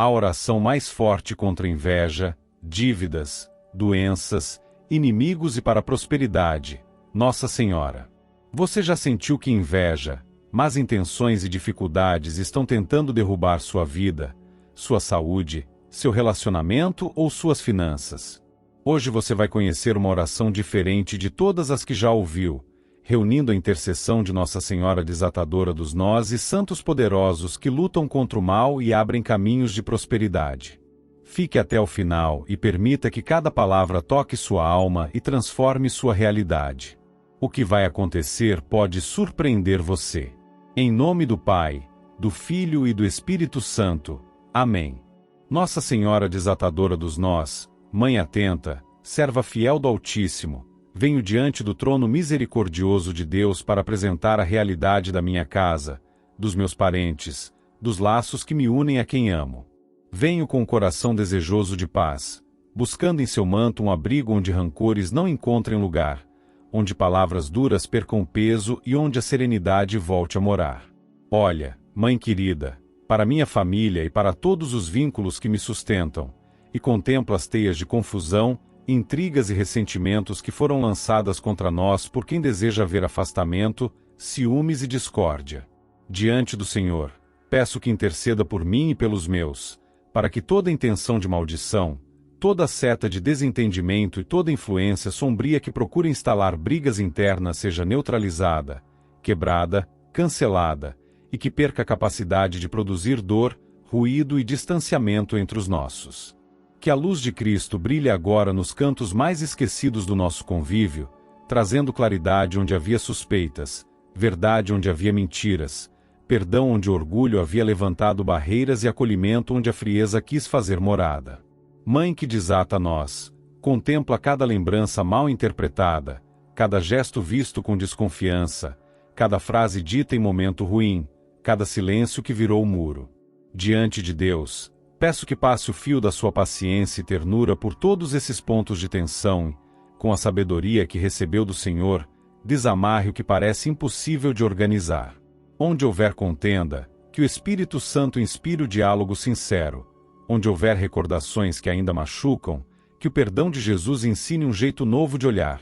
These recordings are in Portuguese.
A oração mais forte contra inveja, dívidas, doenças, inimigos e para a prosperidade, Nossa Senhora. Você já sentiu que inveja, más intenções e dificuldades estão tentando derrubar sua vida, sua saúde, seu relacionamento ou suas finanças? Hoje você vai conhecer uma oração diferente de todas as que já ouviu, reunindo a intercessão de Nossa Senhora Desatadora dos Nós e santos poderosos que lutam contra o mal e abrem caminhos de prosperidade. Fique até o final e permita que cada palavra toque sua alma e transforme sua realidade. O que vai acontecer pode surpreender você. Em nome do Pai, do Filho e do Espírito Santo. Amém. Nossa Senhora Desatadora dos Nós, Mãe atenta, serva fiel do Altíssimo, venho diante do trono misericordioso de Deus para apresentar a realidade da minha casa, dos meus parentes, dos laços que me unem a quem amo. Venho com o coração desejoso de paz, buscando em seu manto um abrigo onde rancores não encontrem lugar, onde palavras duras percam peso e onde a serenidade volte a morar. Olha, Mãe querida, para minha família e para todos os vínculos que me sustentam, e contemplo as teias de confusão, intrigas e ressentimentos que foram lançadas contra nós por quem deseja ver afastamento, ciúmes e discórdia. Diante do Senhor, peço que interceda por mim e pelos meus, para que toda intenção de maldição, toda seta de desentendimento e toda influência sombria que procura instalar brigas internas seja neutralizada, quebrada, cancelada, e que perca a capacidade de produzir dor, ruído e distanciamento entre os nossos. Que a luz de Cristo brilhe agora nos cantos mais esquecidos do nosso convívio, trazendo claridade onde havia suspeitas, verdade onde havia mentiras, perdão onde o orgulho havia levantado barreiras e acolhimento onde a frieza quis fazer morada. Mãe que desata nós, contempla cada lembrança mal interpretada, cada gesto visto com desconfiança, cada frase dita em momento ruim, cada silêncio que virou muro. Diante de Deus, peço que passe o fio da sua paciência e ternura por todos esses pontos de tensão, com a sabedoria que recebeu do Senhor, desamarre o que parece impossível de organizar. Onde houver contenda, que o Espírito Santo inspire o diálogo sincero. Onde houver recordações que ainda machucam, que o perdão de Jesus ensine um jeito novo de olhar.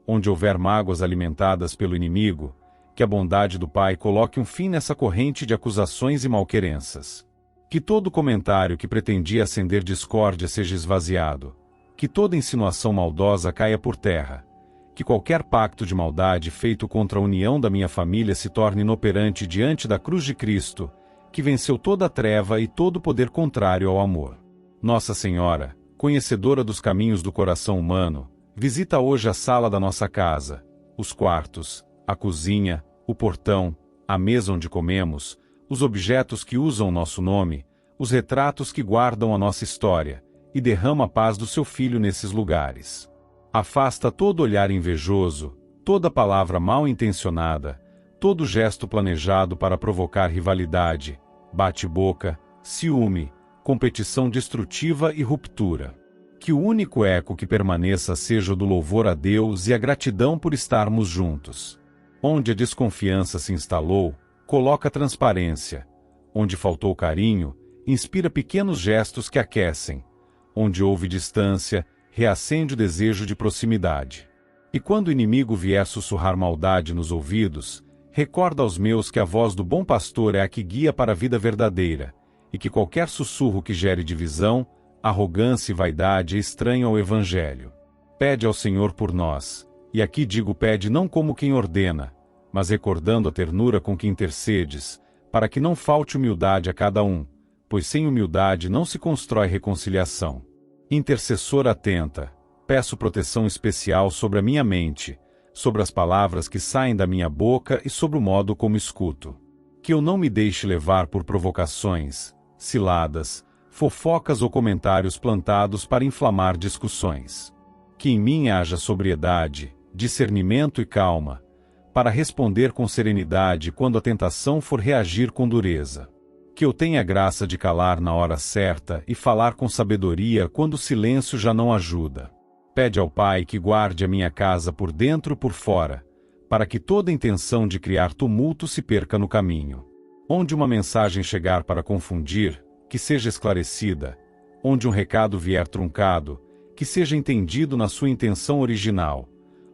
Onde houver mágoas alimentadas pelo inimigo, que a bondade do Pai coloque um fim nessa corrente de acusações e malquerenças. Que todo comentário que pretendia acender discórdia seja esvaziado. Que toda insinuação maldosa caia por terra. Que qualquer pacto de maldade feito contra a união da minha família se torne inoperante diante da cruz de Cristo, que venceu toda a treva e todo poder contrário ao amor. Nossa Senhora, conhecedora dos caminhos do coração humano, visita hoje a sala da nossa casa, os quartos, a cozinha, o portão, a mesa onde comemos, os objetos que usam nosso nome, os retratos que guardam a nossa história, e derrama a paz do seu Filho nesses lugares. Afasta todo olhar invejoso, toda palavra mal intencionada, todo gesto planejado para provocar rivalidade, bate-boca, ciúme, competição destrutiva e ruptura. Que o único eco que permaneça seja o do louvor a Deus e a gratidão por estarmos juntos. Onde a desconfiança se instalou, coloca transparência. Onde faltou carinho, inspira pequenos gestos que aquecem. Onde houve distância, reacende o desejo de proximidade. E quando o inimigo vier sussurrar maldade nos ouvidos, recorda aos meus que a voz do bom pastor é a que guia para a vida verdadeira, e que qualquer sussurro que gere divisão, arrogância e vaidade é estranho ao Evangelho. Pede ao Senhor por nós, e aqui digo pede não como quem ordena, mas recordando a ternura com que intercedes, para que não falte humildade a cada um, pois sem humildade não se constrói reconciliação. Intercessora atenta, peço proteção especial sobre a minha mente, sobre as palavras que saem da minha boca e sobre o modo como escuto. Que eu não me deixe levar por provocações, ciladas, fofocas ou comentários plantados para inflamar discussões. Que em mim haja sobriedade, discernimento e calma, para responder com serenidade quando a tentação for reagir com dureza. Que eu tenha a graça de calar na hora certa e falar com sabedoria quando o silêncio já não ajuda. Pede ao Pai que guarde a minha casa por dentro e por fora, para que toda intenção de criar tumulto se perca no caminho. Onde uma mensagem chegar para confundir, que seja esclarecida, onde um recado vier truncado, que seja entendido na sua intenção original,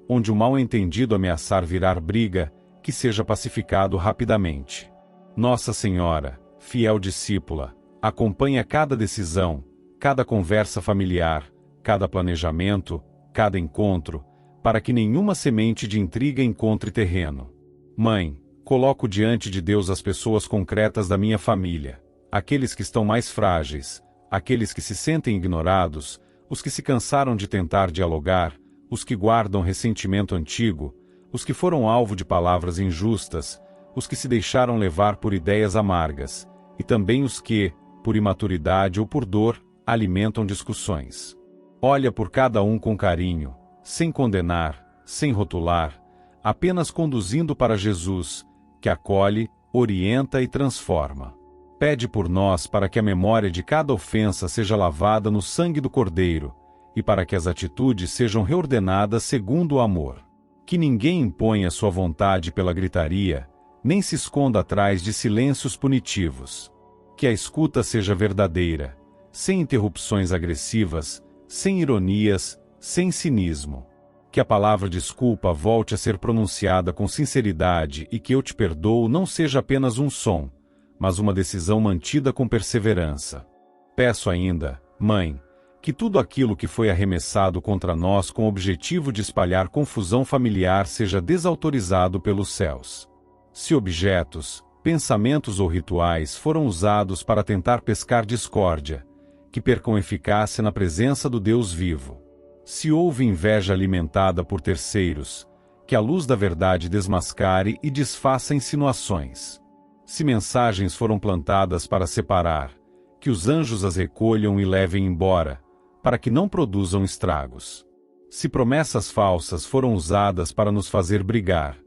onde o mal-entendido ameaçar virar briga, que seja pacificado rapidamente. Nossa Senhora, fiel discípula, acompanha cada decisão, cada conversa familiar, cada planejamento, cada encontro, para que nenhuma semente de intriga encontre terreno. Mãe, coloco diante de Deus as pessoas concretas da minha família, aqueles que estão mais frágeis, aqueles que se sentem ignorados, os que se cansaram de tentar dialogar, os que guardam ressentimento antigo, os que foram alvo de palavras injustas, os que se deixaram levar por ideias amargas, e também os que, por imaturidade ou por dor, alimentam discussões. Olha por cada um com carinho, sem condenar, sem rotular, apenas conduzindo para Jesus, que acolhe, orienta e transforma. Pede por nós para que a memória de cada ofensa seja lavada no sangue do Cordeiro, e para que as atitudes sejam reordenadas segundo o amor. Que ninguém imponha sua vontade pela gritaria, nem se esconda atrás de silêncios punitivos. Que a escuta seja verdadeira, sem interrupções agressivas, sem ironias, sem cinismo. Que a palavra desculpa volte a ser pronunciada com sinceridade e que eu te perdoo não seja apenas um som, mas uma decisão mantida com perseverança. Peço ainda, Mãe, que tudo aquilo que foi arremessado contra nós com o objetivo de espalhar confusão familiar seja desautorizado pelos céus. Se objetos, pensamentos ou rituais foram usados para tentar pescar discórdia, que percam eficácia na presença do Deus vivo. Se houve inveja alimentada por terceiros, que a luz da verdade desmascare e desfaça insinuações. Se mensagens foram plantadas para separar, que os anjos as recolham e levem embora, para que não produzam estragos. Se promessas falsas foram usadas para nos fazer brigar,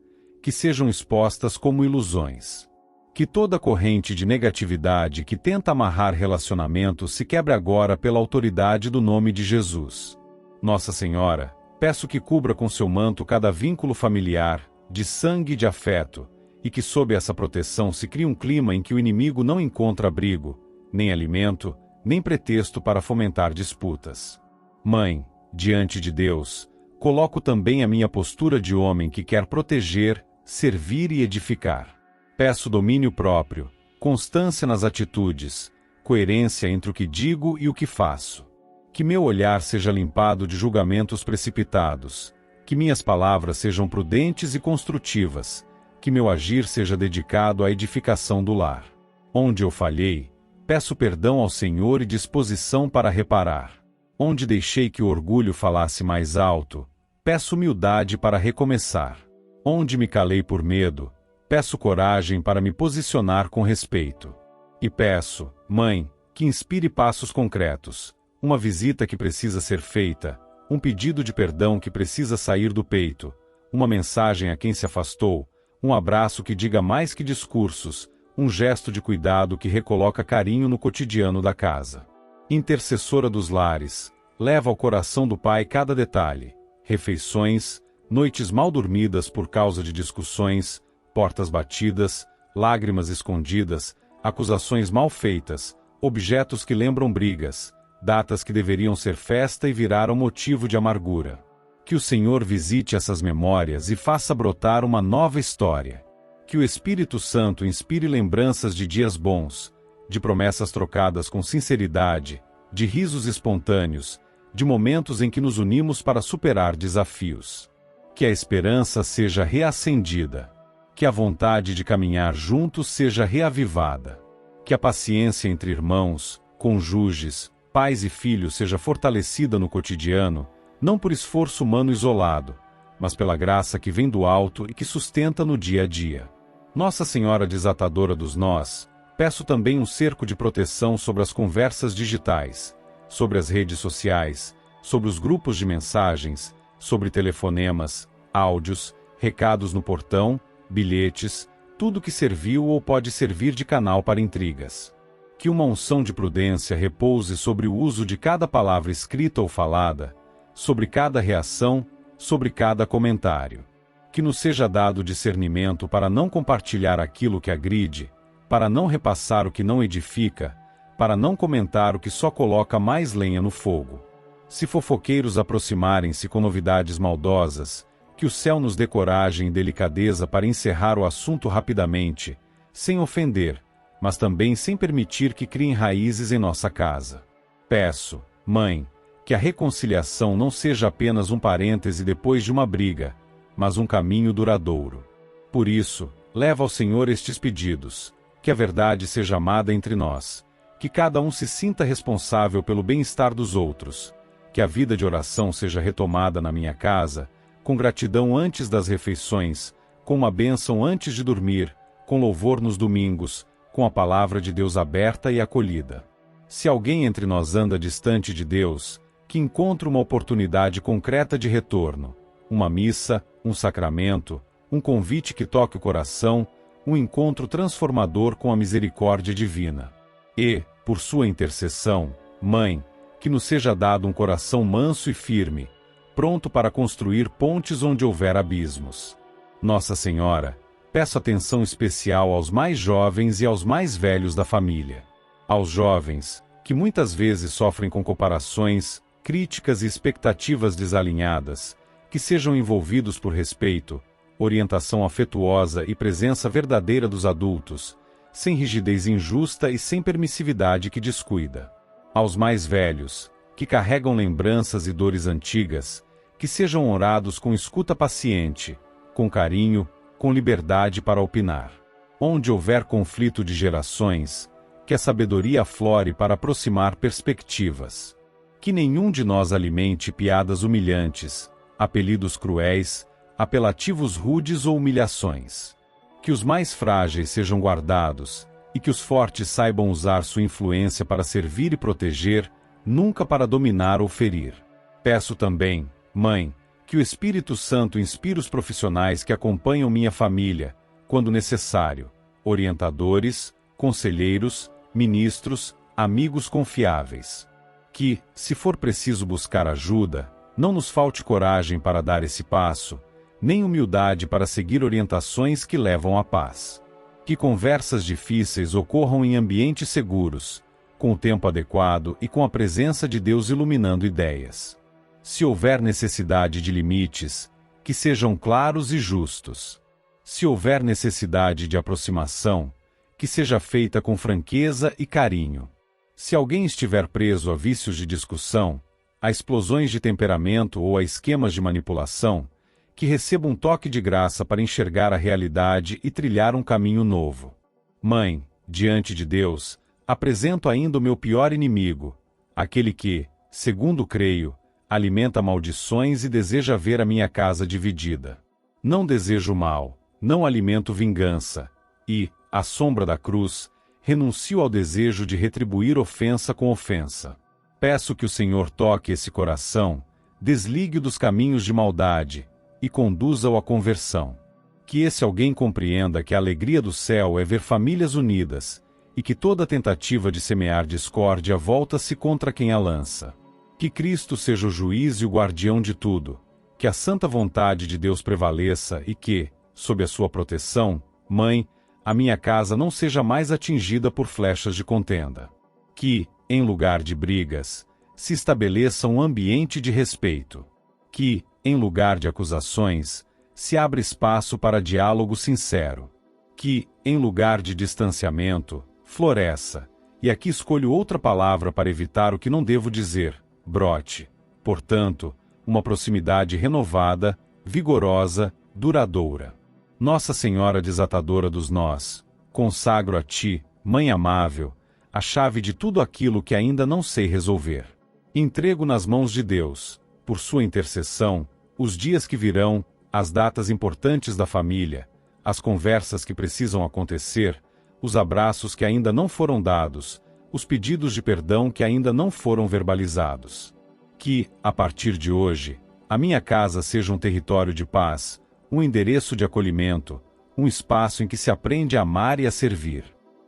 que sejam expostas como ilusões. Que toda corrente de negatividade que tenta amarrar relacionamentos se quebre agora pela autoridade do nome de Jesus. Nossa Senhora, peço que cubra com seu manto cada vínculo familiar, de sangue e de afeto, e que sob essa proteção se crie um clima em que o inimigo não encontra abrigo, nem alimento, nem pretexto para fomentar disputas. Mãe, diante de Deus, coloco também a minha postura de homem que quer proteger, servir e edificar. Peço domínio próprio, constância nas atitudes, coerência entre o que digo e o que faço. Que meu olhar seja limpado de julgamentos precipitados, que minhas palavras sejam prudentes e construtivas, que meu agir seja dedicado à edificação do lar. Onde eu falhei, peço perdão ao Senhor e disposição para reparar. Onde deixei que o orgulho falasse mais alto, peço humildade para recomeçar. Onde me calei por medo, peço coragem para me posicionar com respeito. E peço, Mãe, que inspire passos concretos, uma visita que precisa ser feita, um pedido de perdão que precisa sair do peito, uma mensagem a quem se afastou, um abraço que diga mais que discursos, um gesto de cuidado que recoloca carinho no cotidiano da casa. Intercessora dos lares, leva ao coração do Pai cada detalhe, refeições, noites mal dormidas por causa de discussões, portas batidas, lágrimas escondidas, acusações mal feitas, objetos que lembram brigas, datas que deveriam ser festa e viraram motivo de amargura. Que o Senhor visite essas memórias e faça brotar uma nova história. Que o Espírito Santo inspire lembranças de dias bons, de promessas trocadas com sinceridade, de risos espontâneos, de momentos em que nos unimos para superar desafios. Que a esperança seja reacendida. Que a vontade de caminhar juntos seja reavivada. Que a paciência entre irmãos, cônjuges, pais e filhos seja fortalecida no cotidiano, não por esforço humano isolado, mas pela graça que vem do alto e que sustenta no dia a dia. Nossa Senhora Desatadora dos Nós, peço também um cerco de proteção sobre as conversas digitais, sobre as redes sociais, sobre os grupos de mensagens, sobre telefonemas, áudios, recados no portão, bilhetes, tudo que serviu ou pode servir de canal para intrigas. Que uma unção de prudência repouse sobre o uso de cada palavra escrita ou falada, sobre cada reação, sobre cada comentário. Que nos seja dado discernimento para não compartilhar aquilo que agride, para não repassar o que não edifica, para não comentar o que só coloca mais lenha no fogo. Se fofoqueiros aproximarem-se com novidades maldosas, que o céu nos dê coragem e delicadeza para encerrar o assunto rapidamente, sem ofender, mas também sem permitir que criem raízes em nossa casa. Peço, Mãe, que a reconciliação não seja apenas um parêntese depois de uma briga, mas um caminho duradouro. Por isso, leva ao Senhor estes pedidos, que a verdade seja amada entre nós, que cada um se sinta responsável pelo bem-estar dos outros, que a vida de oração seja retomada na minha casa, com gratidão antes das refeições, com uma bênção antes de dormir, com louvor nos domingos, com a palavra de Deus aberta e acolhida. Se alguém entre nós anda distante de Deus, que encontre uma oportunidade concreta de retorno, uma missa, um sacramento, um convite que toque o coração, um encontro transformador com a misericórdia divina. E, por sua intercessão, Mãe, que nos seja dado um coração manso e firme, pronto para construir pontes onde houver abismos. Nossa Senhora, peço atenção especial aos mais jovens e aos mais velhos da família. Aos jovens, que muitas vezes sofrem com comparações, críticas e expectativas desalinhadas, que sejam envolvidos por respeito, orientação afetuosa e presença verdadeira dos adultos, sem rigidez injusta e sem permissividade que descuida. Aos mais velhos, que carregam lembranças e dores antigas, que sejam honrados com escuta paciente, com carinho, com liberdade para opinar. Onde houver conflito de gerações, que a sabedoria aflore para aproximar perspectivas. Que nenhum de nós alimente piadas humilhantes, apelidos cruéis, apelativos rudes ou humilhações. Que os mais frágeis sejam guardados, e que os fortes saibam usar sua influência para servir e proteger, nunca para dominar ou ferir. Peço também, Mãe, que o Espírito Santo inspire os profissionais que acompanham minha família, quando necessário, orientadores, conselheiros, ministros, amigos confiáveis. Que, se for preciso buscar ajuda, não nos falte coragem para dar esse passo, nem humildade para seguir orientações que levam à paz. Que conversas difíceis ocorram em ambientes seguros, com o tempo adequado e com a presença de Deus iluminando ideias. Se houver necessidade de limites, que sejam claros e justos. Se houver necessidade de aproximação, que seja feita com franqueza e carinho. Se alguém estiver preso a vícios de discussão, a explosões de temperamento ou a esquemas de manipulação, que receba um toque de graça para enxergar a realidade e trilhar um caminho novo. Mãe, diante de Deus, apresento ainda o meu pior inimigo, aquele que, segundo creio, alimenta maldições e deseja ver a minha casa dividida. Não desejo mal, não alimento vingança, e, à sombra da cruz, renuncio ao desejo de retribuir ofensa com ofensa. Peço que o Senhor toque esse coração, desligue-o dos caminhos de maldade, e conduza-o à conversão. Que esse alguém compreenda que a alegria do céu é ver famílias unidas, e que toda tentativa de semear discórdia volta-se contra quem a lança. Que Cristo seja o juiz e o guardião de tudo, que a santa vontade de Deus prevaleça e que, sob a sua proteção, Mãe, a minha casa não seja mais atingida por flechas de contenda. Que, em lugar de brigas, se estabeleça um ambiente de respeito. Que, em lugar de acusações, se abra espaço para diálogo sincero. Que, em lugar de distanciamento, floresça, e aqui escolho outra palavra para evitar o que não devo dizer, brote. Portanto, uma proximidade renovada, vigorosa, duradoura. Nossa Senhora desatadora dos nós, consagro a Ti, Mãe amável, a chave de tudo aquilo que ainda não sei resolver. Entrego nas mãos de Deus, por sua intercessão, os dias que virão, as datas importantes da família, as conversas que precisam acontecer, os abraços que ainda não foram dados, os pedidos de perdão que ainda não foram verbalizados. Que, a partir de hoje, a minha casa seja um território de paz, um endereço de acolhimento, um espaço em que se aprende a amar e a servir.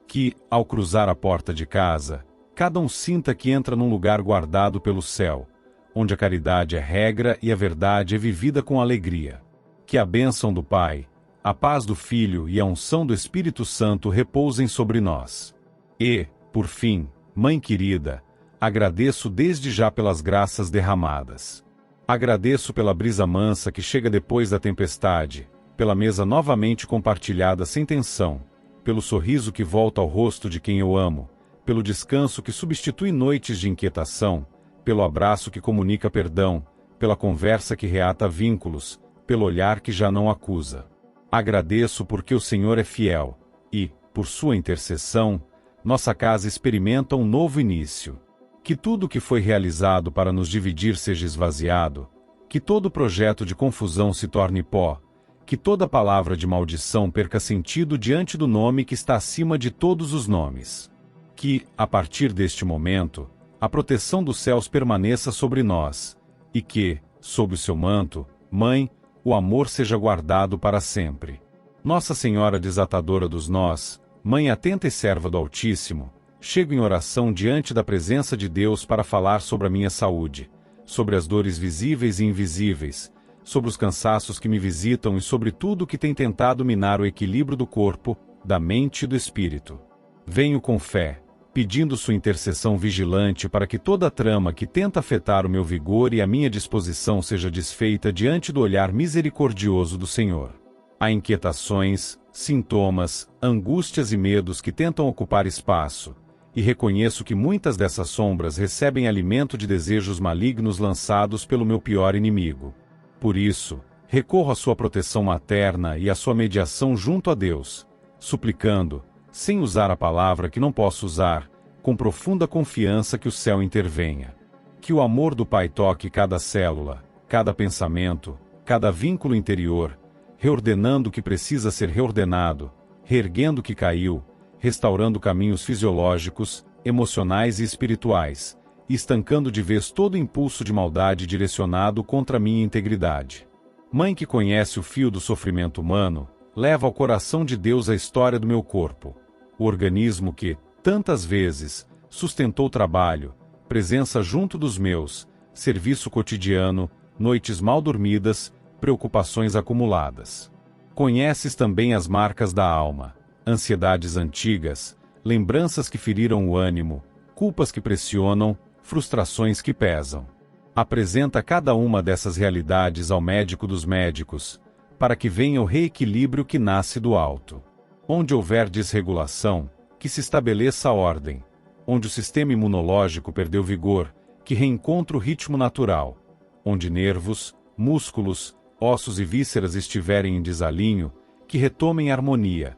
Que, ao cruzar a porta de casa, cada um sinta que entra num lugar guardado pelo céu, onde a caridade é regra e a verdade é vivida com alegria. Que a bênção do Pai, a paz do Filho e a unção do Espírito Santo repousem sobre nós. E, por fim, Mãe querida, agradeço desde já pelas graças derramadas. Agradeço pela brisa mansa que chega depois da tempestade, pela mesa novamente compartilhada sem tensão, pelo sorriso que volta ao rosto de quem eu amo, pelo descanso que substitui noites de inquietação, pelo abraço que comunica perdão, pela conversa que reata vínculos, pelo olhar que já não acusa. Agradeço porque o Senhor é fiel, e, por sua intercessão, nossa casa experimenta um novo início. Que tudo o que foi realizado para nos dividir seja esvaziado, que todo projeto de confusão se torne pó, que toda palavra de maldição perca sentido diante do nome que está acima de todos os nomes. Que, a partir deste momento, a proteção dos céus permaneça sobre nós, e que, sob o seu manto, Mãe, o amor seja guardado para sempre. Nossa Senhora desatadora dos nós, Mãe atenta e serva do Altíssimo, chego em oração diante da presença de Deus para falar sobre a minha saúde, sobre as dores visíveis e invisíveis, sobre os cansaços que me visitam e sobre tudo que tem tentado minar o equilíbrio do corpo, da mente e do espírito. Venho com fé, pedindo sua intercessão vigilante para que toda trama que tenta afetar o meu vigor e a minha disposição seja desfeita diante do olhar misericordioso do Senhor. Há inquietações, sintomas, angústias e medos que tentam ocupar espaço, e reconheço que muitas dessas sombras recebem alimento de desejos malignos lançados pelo meu pior inimigo. Por isso, recorro à sua proteção materna e à sua mediação junto a Deus, suplicando, sem usar a palavra que não posso usar, com profunda confiança que o céu intervenha. Que o amor do Pai toque cada célula, cada pensamento, cada vínculo interior, reordenando o que precisa ser reordenado, reerguendo o que caiu, restaurando caminhos fisiológicos, emocionais e espirituais, e estancando de vez todo impulso de maldade direcionado contra minha integridade. Mãe que conhece o fio do sofrimento humano, leva ao coração de Deus a história do meu corpo, o organismo que, tantas vezes, sustentou trabalho, presença junto dos meus, serviço cotidiano, noites mal dormidas, preocupações acumuladas. Conheces também as marcas da alma, ansiedades antigas, lembranças que feriram o ânimo, culpas que pressionam, frustrações que pesam. Apresenta cada uma dessas realidades ao médico dos médicos, para que venha o reequilíbrio que nasce do alto. Onde houver desregulação, que se estabeleça a ordem. Onde o sistema imunológico perdeu vigor, que reencontre o ritmo natural. Onde nervos, músculos, ossos e vísceras estiverem em desalinho, que retomem a harmonia.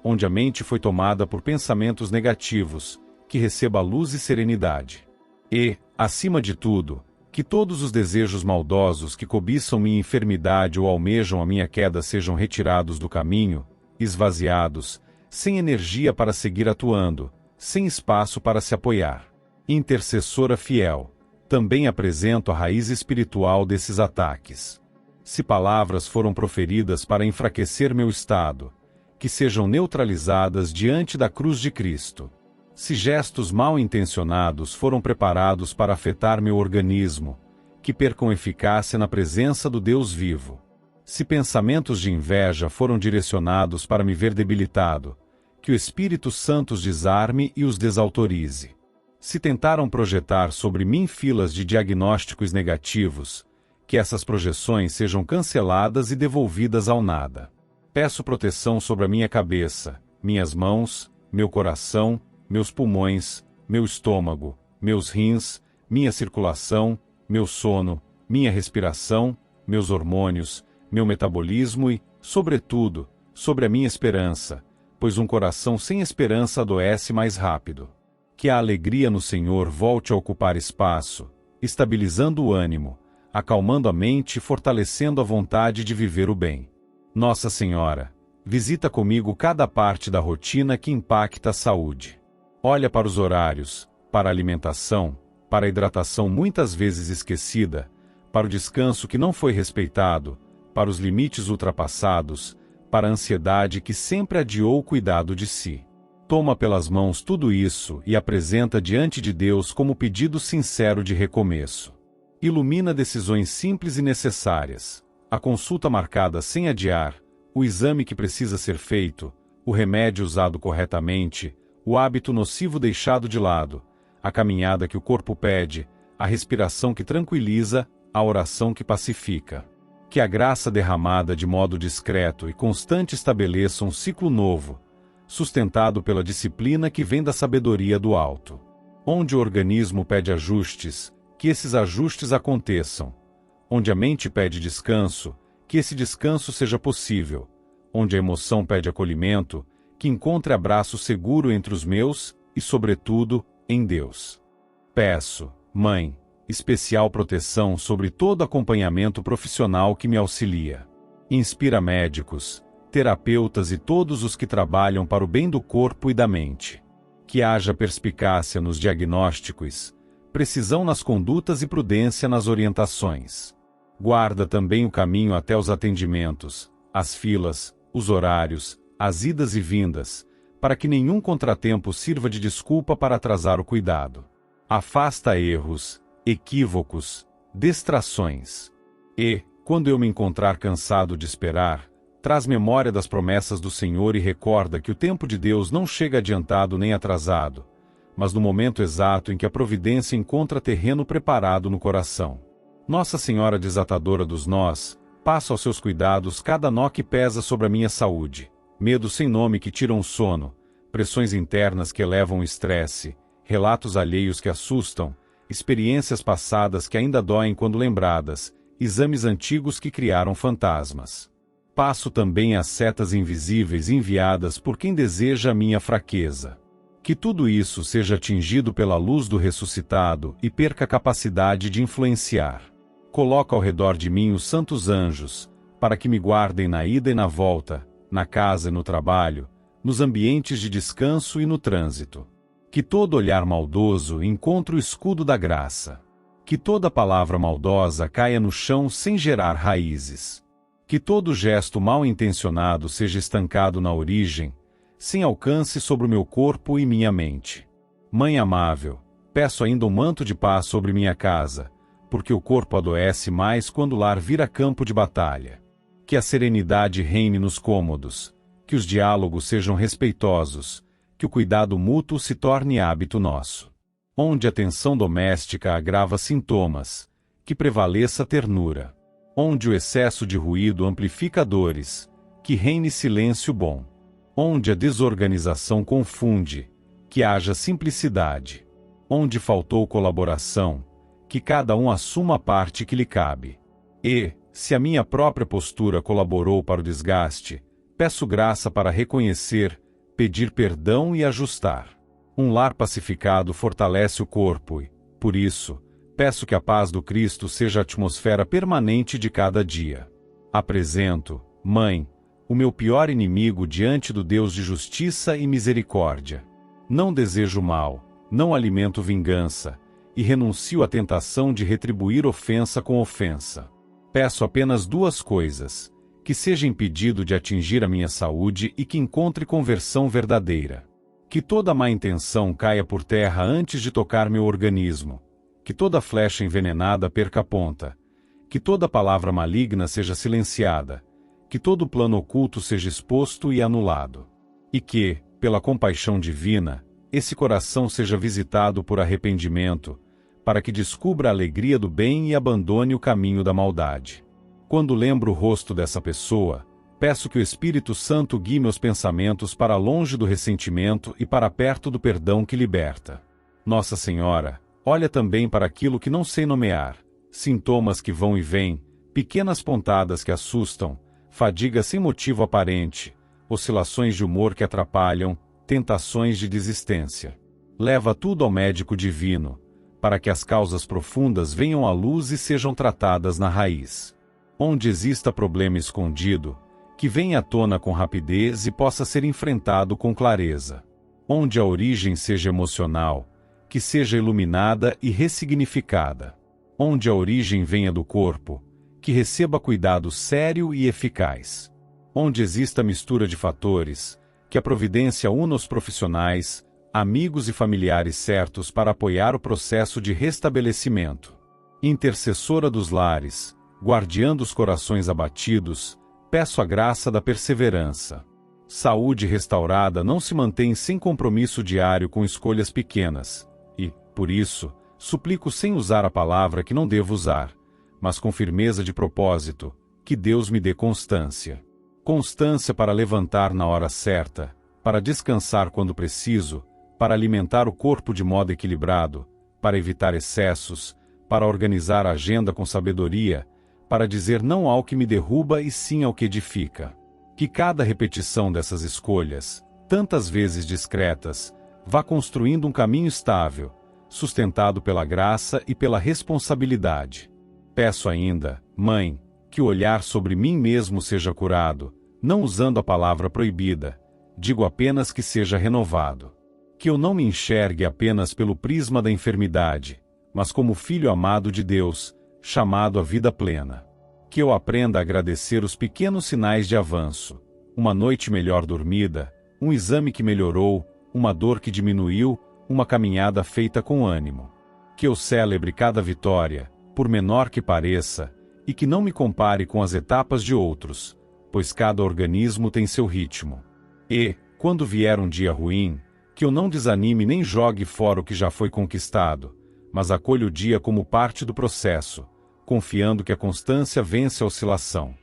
Onde a mente foi tomada por pensamentos negativos, que receba luz e serenidade. E, acima de tudo, que todos os desejos maldosos que cobiçam minha enfermidade ou almejam a minha queda sejam retirados do caminho, esvaziados, sem energia para seguir atuando, sem espaço para se apoiar. Intercessora fiel, também apresento a raiz espiritual desses ataques. Se palavras foram proferidas para enfraquecer meu estado, que sejam neutralizadas diante da cruz de Cristo. Se gestos mal intencionados foram preparados para afetar meu organismo, que percam eficácia na presença do Deus vivo. Se pensamentos de inveja foram direcionados para me ver debilitado, que o Espírito Santo os desarme e os desautorize. Se tentaram projetar sobre mim filas de diagnósticos negativos, que essas projeções sejam canceladas e devolvidas ao nada. Peço proteção sobre a minha cabeça, minhas mãos, meu coração, meus pulmões, meu estômago, meus rins, minha circulação, meu sono, minha respiração, meus hormônios, meu metabolismo e, sobretudo, sobre a minha esperança, pois um coração sem esperança adoece mais rápido. Que a alegria no Senhor volte a ocupar espaço, estabilizando o ânimo, acalmando a mente e fortalecendo a vontade de viver o bem. Nossa Senhora, visita comigo cada parte da rotina que impacta a saúde. Olha para os horários, para a alimentação, para a hidratação muitas vezes esquecida, para o descanso que não foi respeitado, para os limites ultrapassados, para a ansiedade que sempre adiou o cuidado de si. Toma pelas mãos tudo isso e apresenta diante de Deus como pedido sincero de recomeço. Ilumina decisões simples e necessárias, a consulta marcada sem adiar, o exame que precisa ser feito, o remédio usado corretamente, o hábito nocivo deixado de lado, a caminhada que o corpo pede, a respiração que tranquiliza, a oração que pacifica. Que a graça derramada de modo discreto e constante estabeleça um ciclo novo, sustentado pela disciplina que vem da sabedoria do alto. Onde o organismo pede ajustes, que esses ajustes aconteçam. Onde a mente pede descanso, que esse descanso seja possível. Onde a emoção pede acolhimento, que encontre abraço seguro entre os meus e, sobretudo, em Deus. Peço, Mãe, especial proteção sobre todo acompanhamento profissional que me auxilia. Inspira médicos, terapeutas e todos os que trabalham para o bem do corpo e da mente. Que haja perspicácia nos diagnósticos, precisão nas condutas e prudência nas orientações. Guarda também o caminho até os atendimentos, as filas, os horários, as idas e vindas, para que nenhum contratempo sirva de desculpa para atrasar o cuidado. Afasta erros, equívocos, distrações. E, quando eu me encontrar cansado de esperar, traz memória das promessas do Senhor e recorda que o tempo de Deus não chega adiantado nem atrasado, mas no momento exato em que a providência encontra terreno preparado no coração. Nossa Senhora Desatadora dos Nós, passa aos seus cuidados cada nó que pesa sobre a minha saúde, medos sem nome que tiram o sono, pressões internas que elevam o estresse, relatos alheios que assustam, experiências passadas que ainda doem quando lembradas, exames antigos que criaram fantasmas. Passo também as setas invisíveis enviadas por quem deseja a minha fraqueza. Que tudo isso seja atingido pela luz do ressuscitado e perca a capacidade de influenciar. Coloca ao redor de mim os santos anjos, para que me guardem na ida e na volta, na casa e no trabalho, nos ambientes de descanso e no trânsito. Que todo olhar maldoso encontre o escudo da graça. Que toda palavra maldosa caia no chão sem gerar raízes. Que todo gesto mal intencionado seja estancado na origem, sem alcance sobre o meu corpo e minha mente. Mãe amável, peço ainda um manto de paz sobre minha casa, porque o corpo adoece mais quando o lar vira campo de batalha. Que a serenidade reine nos cômodos, que os diálogos sejam respeitosos, que o cuidado mútuo se torne hábito nosso. Onde a tensão doméstica agrava sintomas, que prevaleça a ternura. Onde o excesso de ruído amplifica dores, que reine silêncio bom. Onde a desorganização confunde, que haja simplicidade. Onde faltou colaboração, que cada um assuma a parte que lhe cabe. E, se a minha própria postura colaborou para o desgaste, peço graça para reconhecer, pedir perdão e ajustar. Um lar pacificado fortalece o corpo e, por isso, peço que a paz do Cristo seja a atmosfera permanente de cada dia. Apresento, Mãe, o meu pior inimigo diante do Deus de justiça e misericórdia. Não desejo mal, não alimento vingança, e renuncio à tentação de retribuir ofensa com ofensa. Peço apenas duas coisas: que seja impedido de atingir a minha saúde e que encontre conversão verdadeira. Que toda má intenção caia por terra antes de tocar meu organismo. Que toda flecha envenenada perca a ponta. Que toda palavra maligna seja silenciada. Que todo plano oculto seja exposto e anulado. E que, pela compaixão divina, esse coração seja visitado por arrependimento, para que descubra a alegria do bem e abandone o caminho da maldade. Quando lembro o rosto dessa pessoa, peço que o Espírito Santo guie meus pensamentos para longe do ressentimento e para perto do perdão que liberta. Nossa Senhora, olha também para aquilo que não sei nomear, sintomas que vão e vêm, pequenas pontadas que assustam, fadiga sem motivo aparente, oscilações de humor que atrapalham, tentações de desistência. Leva tudo ao médico divino, para que as causas profundas venham à luz e sejam tratadas na raiz. Onde exista problema escondido, que venha à tona com rapidez e possa ser enfrentado com clareza. Onde a origem seja emocional, que seja iluminada e ressignificada. Onde a origem venha do corpo, que receba cuidado sério e eficaz. Onde exista mistura de fatores, que a providência una os profissionais, amigos e familiares certos para apoiar o processo de restabelecimento. Intercessora dos lares, guardiã dos corações abatidos, peço a graça da perseverança. Saúde restaurada não se mantém sem compromisso diário com escolhas pequenas, e, Por isso, suplico sem usar a palavra que não devo usar, mas com firmeza de propósito, que Deus me dê constância. Constância para levantar na hora certa, para descansar quando preciso, para alimentar o corpo de modo equilibrado, para evitar excessos, para organizar a agenda com sabedoria, para dizer não ao que me derruba e sim ao que edifica. Que cada repetição dessas escolhas, tantas vezes discretas, vá construindo um caminho estável, sustentado pela graça e pela responsabilidade. Peço ainda, Mãe, que o olhar sobre mim mesmo seja curado, não usando a palavra proibida, digo apenas que seja renovado. Que eu não me enxergue apenas pelo prisma da enfermidade, mas como filho amado de Deus, chamado à vida plena. Que eu aprenda a agradecer os pequenos sinais de avanço, uma noite melhor dormida, um exame que melhorou, uma dor que diminuiu, uma caminhada feita com ânimo. Que eu celebre cada vitória, por menor que pareça, e que não me compare com as etapas de outros, pois cada organismo tem seu ritmo. E, quando vier um dia ruim, que eu não desanime nem jogue fora o que já foi conquistado, mas acolha o dia como parte do processo, confiando que a constância vence a oscilação.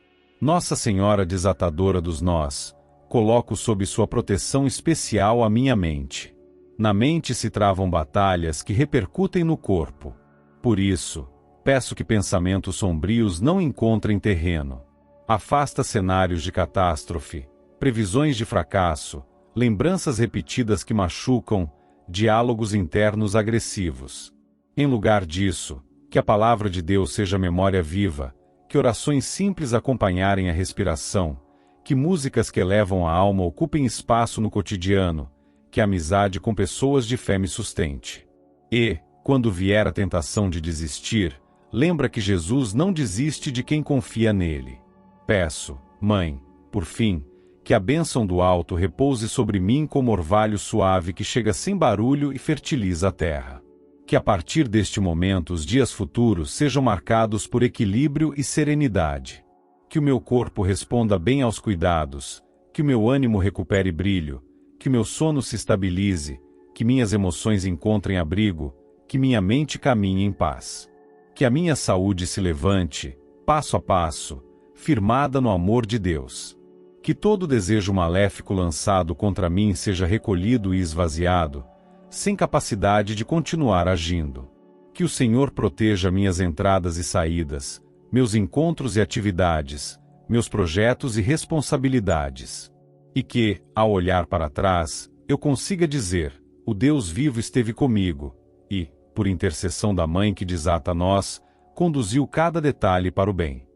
Nossa Senhora desatadora dos nós, coloco sob sua proteção especial a minha mente. Na mente se travam batalhas que repercutem no corpo. Por isso, peço que pensamentos sombrios não encontrem terreno. Afasta cenários de catástrofe, previsões de fracasso, lembranças repetidas que machucam, diálogos internos agressivos. Em lugar disso, que a palavra de Deus seja memória viva, que orações simples acompanharem a respiração, que músicas que elevam a alma ocupem espaço no cotidiano, que a amizade com pessoas de fé me sustente. E, quando vier a tentação de desistir, lembra que Jesus não desiste de quem confia nele. Peço, Mãe, por fim, que a bênção do alto repouse sobre mim como orvalho suave que chega sem barulho e fertiliza a terra. Que a partir deste momento os dias futuros sejam marcados por equilíbrio e serenidade. Que o meu corpo responda bem aos cuidados, que o meu ânimo recupere brilho, que o meu sono se estabilize, que minhas emoções encontrem abrigo, que minha mente caminhe em paz. Que a minha saúde se levante, passo a passo, firmada no amor de Deus. Que todo desejo maléfico lançado contra mim seja recolhido e esvaziado, sem capacidade de continuar agindo. Que o Senhor proteja minhas entradas e saídas, meus encontros e atividades, meus projetos e responsabilidades. E que, ao olhar para trás, eu consiga dizer, o Deus vivo esteve comigo, e, por intercessão da Mãe que desata nós, conduziu cada detalhe para o bem.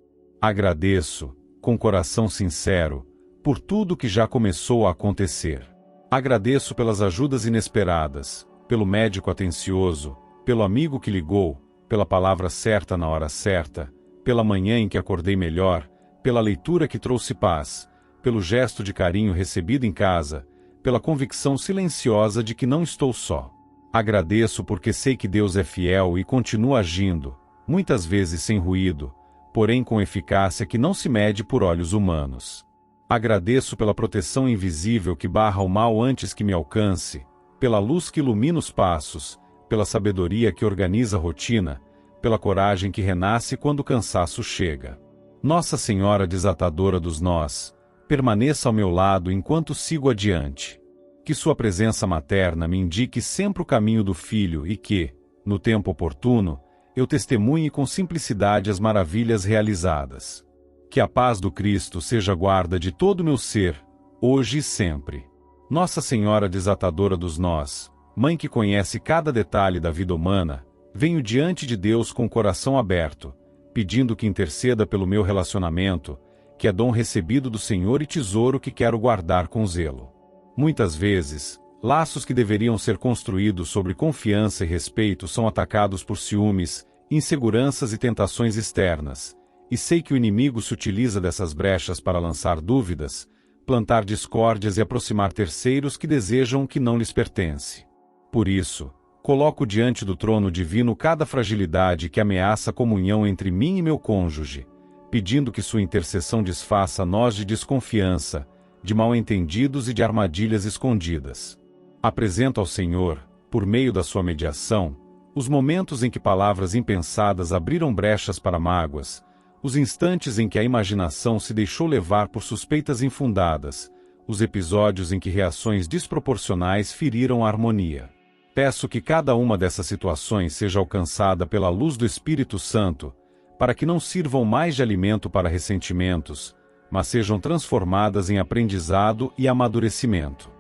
Agradeço, com coração sincero, por tudo que já começou a acontecer. Agradeço pelas ajudas inesperadas, pelo médico atencioso, pelo amigo que ligou, pela palavra certa na hora certa, pela manhã em que acordei melhor, pela leitura que trouxe paz, pelo gesto de carinho recebido em casa, pela convicção silenciosa de que não estou só. Agradeço porque sei que Deus é fiel e continua agindo, muitas vezes sem ruído, porém com eficácia que não se mede por olhos humanos. Agradeço pela proteção invisível que barra o mal antes que me alcance, pela luz que ilumina os passos, pela sabedoria que organiza a rotina, pela coragem que renasce quando o cansaço chega. Nossa Senhora desatadora dos nós, permaneça ao meu lado enquanto sigo adiante. Que sua presença materna me indique sempre o caminho do Filho e que, no tempo oportuno, eu testemunhe com simplicidade as maravilhas realizadas. Que a paz do Cristo seja guarda de todo o meu ser, hoje e sempre. Nossa Senhora desatadora dos nós, Mãe que conhece cada detalhe da vida humana, venho diante de Deus com o coração aberto, pedindo que interceda pelo meu relacionamento, que é dom recebido do Senhor e tesouro que quero guardar com zelo. Muitas vezes, laços que deveriam ser construídos sobre confiança e respeito são atacados por ciúmes, inseguranças e tentações externas, e sei que o inimigo se utiliza dessas brechas para lançar dúvidas, plantar discórdias e aproximar terceiros que desejam o que não lhes pertence. Por isso, coloco diante do trono divino cada fragilidade que ameaça a comunhão entre mim e meu cônjuge, pedindo que sua intercessão desfaça nós de desconfiança, de mal-entendidos e de armadilhas escondidas. Apresento ao Senhor, por meio da sua mediação, Os momentos em que palavras impensadas abriram brechas para mágoas, os instantes em que a imaginação se deixou levar por suspeitas infundadas, os episódios em que reações desproporcionais feriram a harmonia. Peço que cada uma dessas situações seja alcançada pela luz do Espírito Santo, para que não sirvam mais de alimento para ressentimentos, mas sejam transformadas em aprendizado e amadurecimento.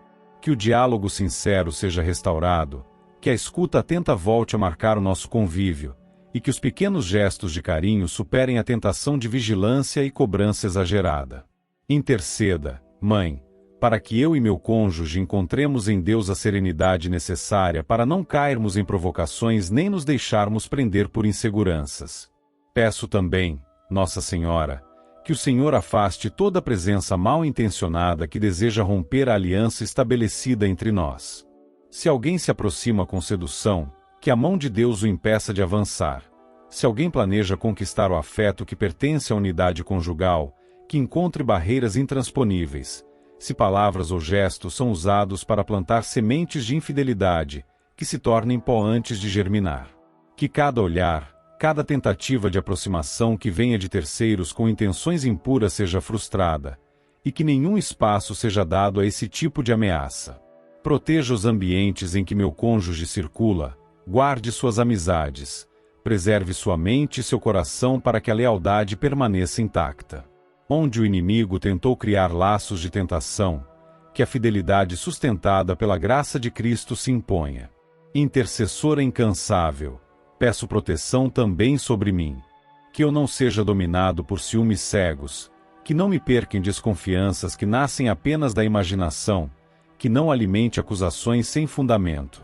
Que o diálogo sincero seja restaurado, que a escuta atenta volte a marcar o nosso convívio, e que os pequenos gestos de carinho superem a tentação de vigilância e cobrança exagerada. Interceda, Mãe, para que eu e meu cônjuge encontremos em Deus a serenidade necessária para não cairmos em provocações nem nos deixarmos prender por inseguranças. Peço também, Nossa Senhora, que o Senhor afaste toda presença mal-intencionada que deseja romper a aliança estabelecida entre nós. Se alguém se aproxima com sedução, que a mão de Deus o impeça de avançar. Se alguém planeja conquistar o afeto que pertence à unidade conjugal, que encontre barreiras intransponíveis. Se palavras ou gestos são usados para plantar sementes de infidelidade, que se tornem pó antes de germinar. Que cada olhar, cada tentativa de aproximação que venha de terceiros com intenções impuras seja frustrada, e que nenhum espaço seja dado a esse tipo de ameaça. Proteja os ambientes em que meu cônjuge circula, guarde suas amizades, preserve sua mente e seu coração para que a lealdade permaneça intacta. Onde o inimigo tentou criar laços de tentação, que a fidelidade sustentada pela graça de Cristo se imponha. Intercessora incansável, peço proteção também sobre mim. Que eu não seja dominado por ciúmes cegos, que não me perca em desconfianças que nascem apenas da imaginação, que não alimente acusações sem fundamento.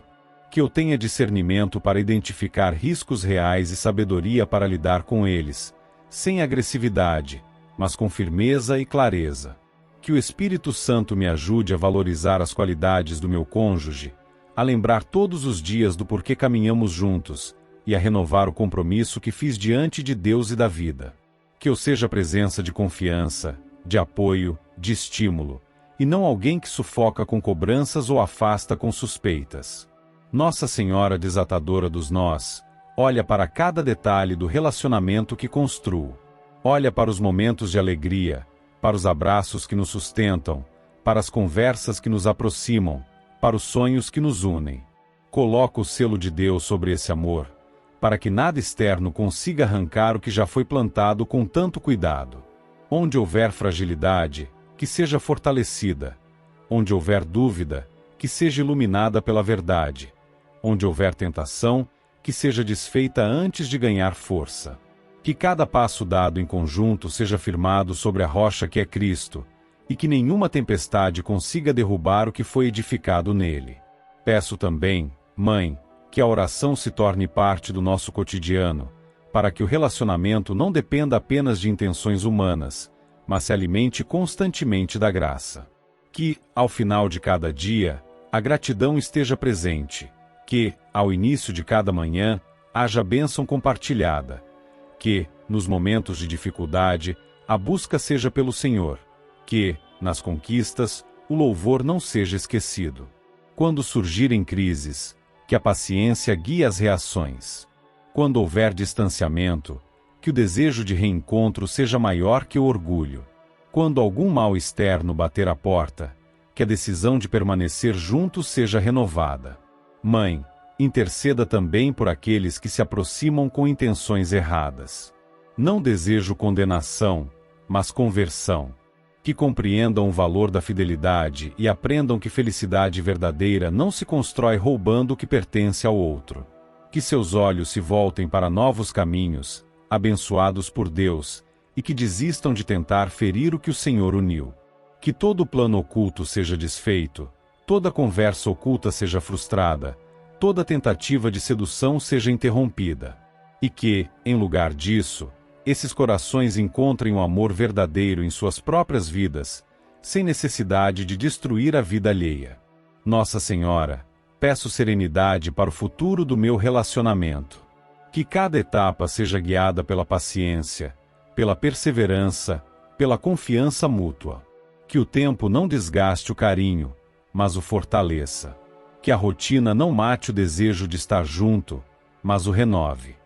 Que eu tenha discernimento para identificar riscos reais e sabedoria para lidar com eles, sem agressividade, mas com firmeza e clareza. Que o Espírito Santo me ajude a valorizar as qualidades do meu cônjuge, a lembrar todos os dias do porquê caminhamos juntos, e a renovar o compromisso que fiz diante de Deus e da vida. Que eu seja presença de confiança, de apoio, de estímulo, e não alguém que sufoca com cobranças ou afasta com suspeitas. Nossa Senhora desatadora dos nós, olha para cada detalhe do relacionamento que construo. Olha para os momentos de alegria, para os abraços que nos sustentam, para as conversas que nos aproximam, para os sonhos que nos unem. Coloca o selo de Deus sobre esse amor, para que nada externo consiga arrancar o que já foi plantado com tanto cuidado. Onde houver fragilidade, que seja fortalecida. Onde houver dúvida, que seja iluminada pela verdade. Onde houver tentação, que seja desfeita antes de ganhar força. Que cada passo dado em conjunto seja firmado sobre a rocha que é Cristo, e que nenhuma tempestade consiga derrubar o que foi edificado nele. Peço também, Mãe, que a oração se torne parte do nosso cotidiano, para que o relacionamento não dependa apenas de intenções humanas, mas se alimente constantemente da graça. Que, ao final de cada dia, a gratidão esteja presente. Que, ao início de cada manhã, haja bênção compartilhada. Que, nos momentos de dificuldade, a busca seja pelo Senhor. Que, nas conquistas, o louvor não seja esquecido. Quando surgirem crises, que a paciência guie as reações. Quando houver distanciamento, que o desejo de reencontro seja maior que o orgulho. Quando algum mal externo bater à porta, que a decisão de permanecer juntos seja renovada. Mãe, interceda também por aqueles que se aproximam com intenções erradas. Não desejo condenação, mas conversão. Que compreendam o valor da fidelidade e aprendam que felicidade verdadeira não se constrói roubando o que pertence ao outro. Que seus olhos se voltem para novos caminhos, abençoados por Deus, e que desistam de tentar ferir o que o Senhor uniu. Que todo plano oculto seja desfeito, toda conversa oculta seja frustrada, toda tentativa de sedução seja interrompida. E que, em lugar disso, esses corações encontrem o amor verdadeiro em suas próprias vidas, sem necessidade de destruir a vida alheia. Nossa Senhora, peço serenidade para o futuro do meu relacionamento. Que cada etapa seja guiada pela paciência, pela perseverança, pela confiança mútua. Que o tempo não desgaste o carinho, mas o fortaleça. Que a rotina não mate o desejo de estar junto, mas o renove.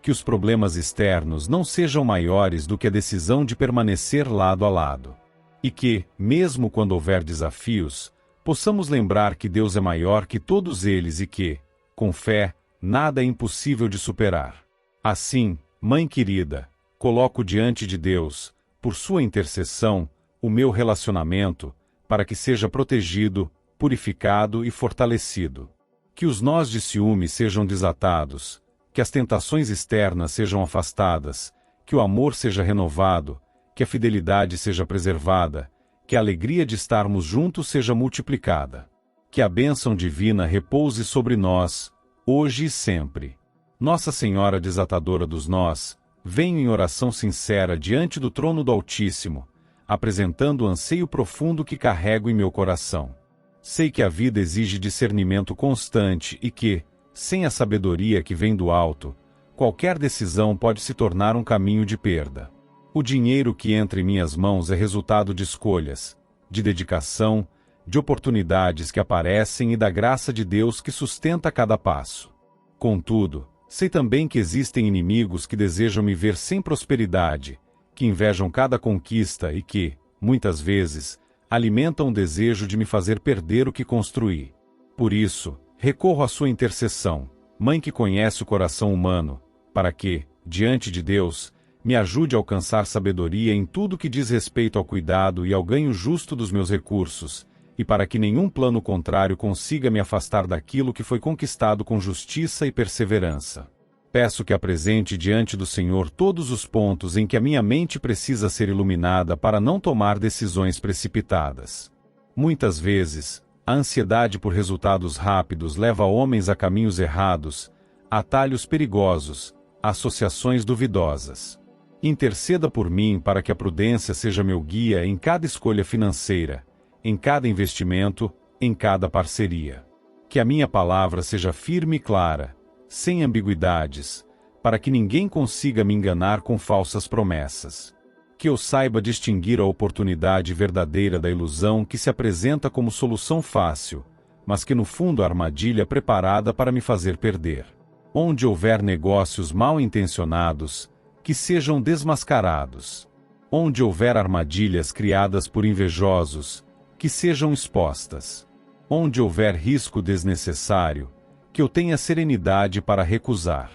Que os problemas externos não sejam maiores do que a decisão de permanecer lado a lado. E que, mesmo quando houver desafios, possamos lembrar que Deus é maior que todos eles e que, com fé, nada é impossível de superar. Assim, mãe querida, coloco diante de Deus, por sua intercessão, o meu relacionamento, para que seja protegido, purificado e fortalecido. Que os nós de ciúme sejam desatados, que as tentações externas sejam afastadas, que o amor seja renovado, que a fidelidade seja preservada, que a alegria de estarmos juntos seja multiplicada. Que a bênção divina repouse sobre nós, hoje e sempre. Nossa Senhora desatadora dos nós, venho em oração sincera diante do trono do Altíssimo, apresentando o anseio profundo que carrego em meu coração. Sei que a vida exige discernimento constante e que, sem a sabedoria que vem do alto, qualquer decisão pode se tornar um caminho de perda. O dinheiro que entra em minhas mãos é resultado de escolhas, de dedicação, de oportunidades que aparecem e da graça de Deus que sustenta cada passo. Contudo, sei também que existem inimigos que desejam me ver sem prosperidade, que invejam cada conquista e que, muitas vezes, alimentam o desejo de me fazer perder o que construí. Por isso, recorro à sua intercessão, Mãe que conhece o coração humano, para que, diante de Deus, me ajude a alcançar sabedoria em tudo que diz respeito ao cuidado e ao ganho justo dos meus recursos, e para que nenhum plano contrário consiga me afastar daquilo que foi conquistado com justiça e perseverança. Peço que apresente diante do Senhor todos os pontos em que a minha mente precisa ser iluminada para não tomar decisões precipitadas. Muitas vezes, a ansiedade por resultados rápidos leva homens a caminhos errados, a atalhos perigosos, a associações duvidosas. Interceda por mim para que a prudência seja meu guia em cada escolha financeira, em cada investimento, em cada parceria. Que a minha palavra seja firme e clara, sem ambiguidades, para que ninguém consiga me enganar com falsas promessas. Que eu saiba distinguir a oportunidade verdadeira da ilusão que se apresenta como solução fácil, mas que no fundo é armadilha preparada para me fazer perder. Onde houver negócios mal intencionados, que sejam desmascarados. Onde houver armadilhas criadas por invejosos, que sejam expostas. Onde houver risco desnecessário, que eu tenha serenidade para recusar.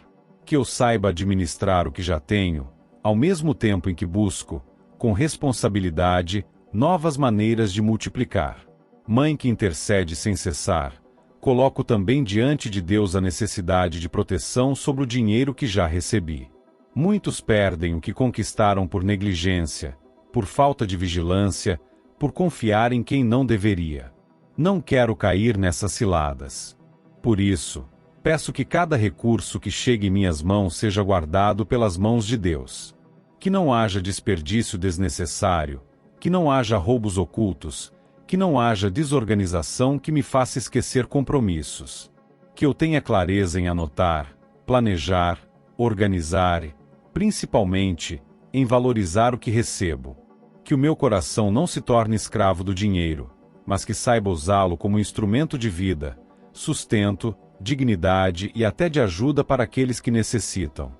Que eu saiba administrar o que já tenho, ao mesmo tempo em que busco, com responsabilidade, novas maneiras de multiplicar. Mãe que intercede sem cessar, coloco também diante de Deus a necessidade de proteção sobre o dinheiro que já recebi. Muitos perdem o que conquistaram por negligência, por falta de vigilância, por confiar em quem não deveria. Não quero cair nessas ciladas. Por isso, peço que cada recurso que chegue em minhas mãos seja guardado pelas mãos de Deus. Que não haja desperdício desnecessário, que não haja roubos ocultos, que não haja desorganização que me faça esquecer compromissos. Que eu tenha clareza em anotar, planejar, organizar e, principalmente, em valorizar o que recebo. Que o meu coração não se torne escravo do dinheiro, mas que saiba usá-lo como instrumento de vida, sustento, dignidade e até de ajuda para aqueles que necessitam.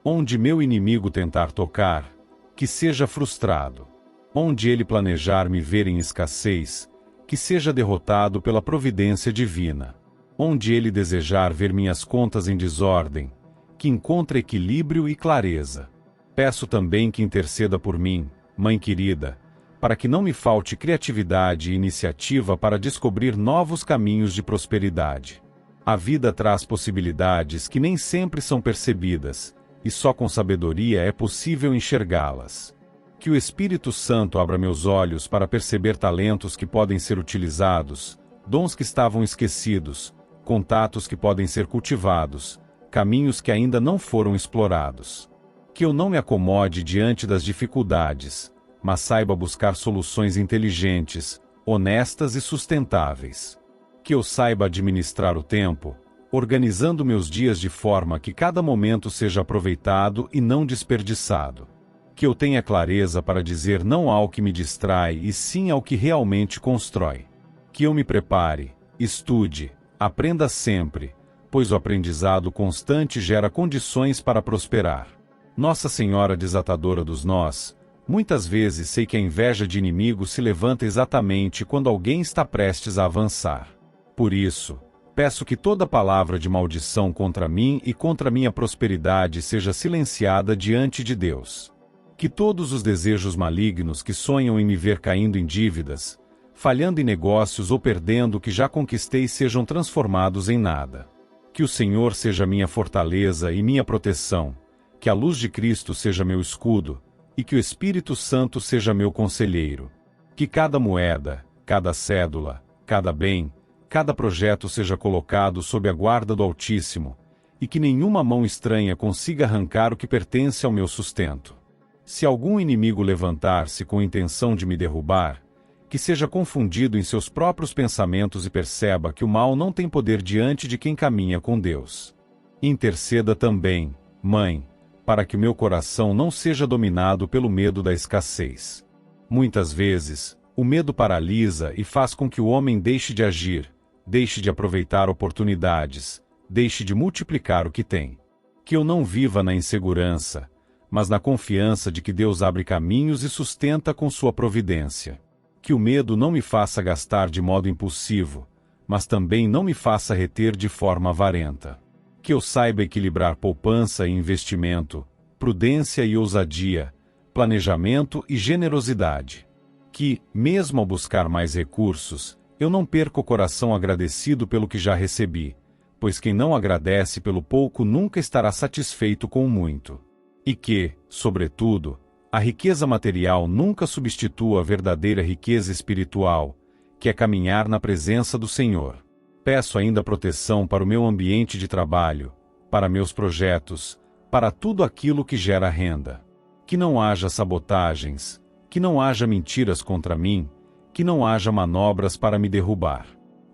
Onde meu inimigo tentar tocar, que seja frustrado. Onde ele planejar me ver em escassez, que seja derrotado pela providência divina. Onde ele desejar ver minhas contas em desordem, que encontre equilíbrio e clareza. Peço também que interceda por mim, Mãe querida, para que não me falte criatividade e iniciativa para descobrir novos caminhos de prosperidade. A vida traz possibilidades que nem sempre são percebidas, e só com sabedoria é possível enxergá-las. Que o Espírito Santo abra meus olhos para perceber talentos que podem ser utilizados, dons que estavam esquecidos, contatos que podem ser cultivados, caminhos que ainda não foram explorados. Que eu não me acomode diante das dificuldades, mas saiba buscar soluções inteligentes, honestas e sustentáveis. Que eu saiba administrar o tempo, organizando meus dias de forma que cada momento seja aproveitado e não desperdiçado. Que eu tenha clareza para dizer não ao que me distrai e sim ao que realmente constrói. Que eu me prepare, estude, aprenda sempre, pois o aprendizado constante gera condições para prosperar. Nossa Senhora desatadora dos nós, muitas vezes sei que a inveja de inimigo se levanta exatamente quando alguém está prestes a avançar. Por isso, peço que toda palavra de maldição contra mim e contra minha prosperidade seja silenciada diante de Deus. Que todos os desejos malignos que sonham em me ver caindo em dívidas, falhando em negócios ou perdendo o que já conquistei sejam transformados em nada. Que o Senhor seja minha fortaleza e minha proteção, que a luz de Cristo seja meu escudo, e que o Espírito Santo seja meu conselheiro. Que cada moeda, cada cédula, cada bem, cada projeto seja colocado sob a guarda do Altíssimo, e que nenhuma mão estranha consiga arrancar o que pertence ao meu sustento. Se algum inimigo levantar-se com intenção de me derrubar, que seja confundido em seus próprios pensamentos e perceba que o mal não tem poder diante de quem caminha com Deus. Interceda também, Mãe, para que o meu coração não seja dominado pelo medo da escassez. Muitas vezes, o medo paralisa e faz com que o homem deixe de agir, deixe de aproveitar oportunidades, deixe de multiplicar o que tem. Que eu não viva na insegurança, mas na confiança de que Deus abre caminhos e sustenta com sua providência. Que o medo não me faça gastar de modo impulsivo, mas também não me faça reter de forma avarenta. Que eu saiba equilibrar poupança e investimento, prudência e ousadia, planejamento e generosidade. Que, mesmo ao buscar mais recursos, eu não perca o coração agradecido pelo que já recebi, pois quem não agradece pelo pouco nunca estará satisfeito com o muito. E que, sobretudo, a riqueza material nunca substitua a verdadeira riqueza espiritual, que é caminhar na presença do Senhor. Peço ainda proteção para o meu ambiente de trabalho, para meus projetos, para tudo aquilo que gera renda. Que não haja sabotagens, que não haja mentiras contra mim, que não haja manobras para me derrubar.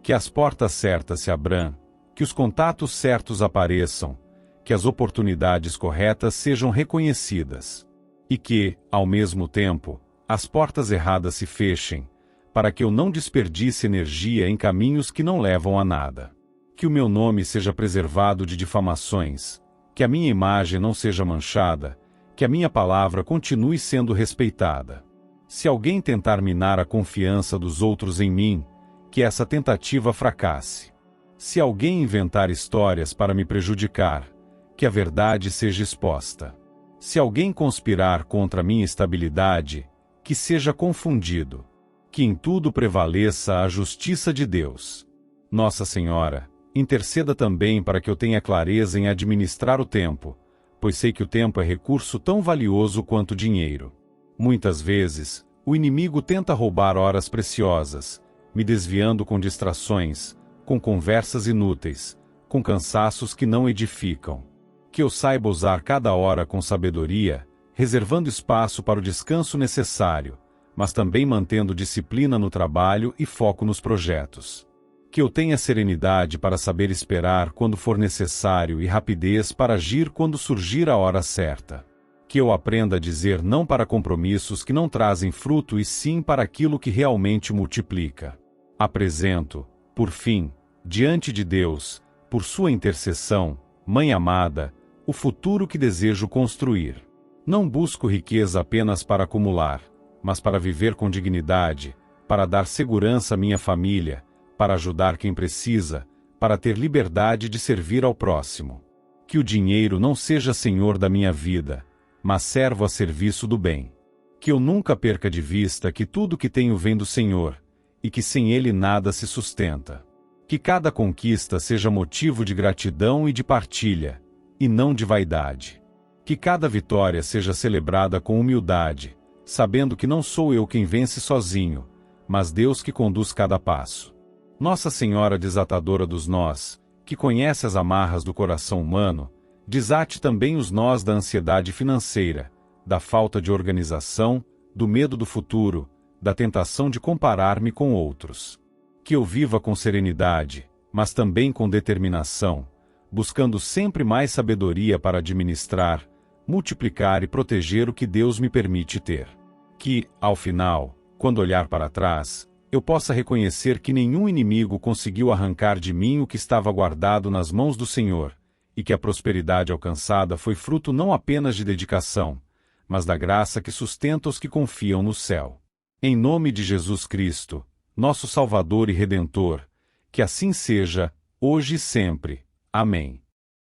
Que as portas certas se abram, que os contatos certos apareçam, que as oportunidades corretas sejam reconhecidas. E que, ao mesmo tempo, as portas erradas se fechem, para que eu não desperdice energia em caminhos que não levam a nada. Que o meu nome seja preservado de difamações, que a minha imagem não seja manchada, que a minha palavra continue sendo respeitada. Se alguém tentar minar a confiança dos outros em mim, que essa tentativa fracasse. Se alguém inventar histórias para me prejudicar, que a verdade seja exposta. Se alguém conspirar contra a minha estabilidade, que seja confundido. Que em tudo prevaleça a justiça de Deus. Nossa Senhora, interceda também para que eu tenha clareza em administrar o tempo, pois sei que o tempo é recurso tão valioso quanto dinheiro. Muitas vezes, o inimigo tenta roubar horas preciosas, me desviando com distrações, com conversas inúteis, com cansaços que não edificam. Que eu saiba usar cada hora com sabedoria, reservando espaço para o descanso necessário, mas também mantendo disciplina no trabalho e foco nos projetos. Que eu tenha serenidade para saber esperar quando for necessário e rapidez para agir quando surgir a hora certa. Que eu aprenda a dizer não para compromissos que não trazem fruto e sim para aquilo que realmente multiplica. Apresento, por fim, diante de Deus, por sua intercessão, Mãe amada, o futuro que desejo construir. Não busco riqueza apenas para acumular, mas para viver com dignidade, para dar segurança à minha família, para ajudar quem precisa, para ter liberdade de servir ao próximo. Que o dinheiro não seja senhor da minha vida, mas servo a serviço do bem. Que eu nunca perca de vista que tudo que tenho vem do Senhor, e que sem Ele nada se sustenta. Que cada conquista seja motivo de gratidão e de partilha, e não de vaidade. Que cada vitória seja celebrada com humildade, sabendo que não sou eu quem vence sozinho, mas Deus que conduz cada passo. Nossa Senhora desatadora dos nós, que conhece as amarras do coração humano, desate também os nós da ansiedade financeira, da falta de organização, do medo do futuro, da tentação de comparar-me com outros. Que eu viva com serenidade, mas também com determinação, buscando sempre mais sabedoria para administrar, multiplicar e proteger o que Deus me permite ter. Que, ao final, quando olhar para trás, eu possa reconhecer que nenhum inimigo conseguiu arrancar de mim o que estava guardado nas mãos do Senhor, e que a prosperidade alcançada foi fruto não apenas de dedicação, mas da graça que sustenta os que confiam no céu. Em nome de Jesus Cristo, nosso Salvador e Redentor, que assim seja, hoje e sempre. Amém.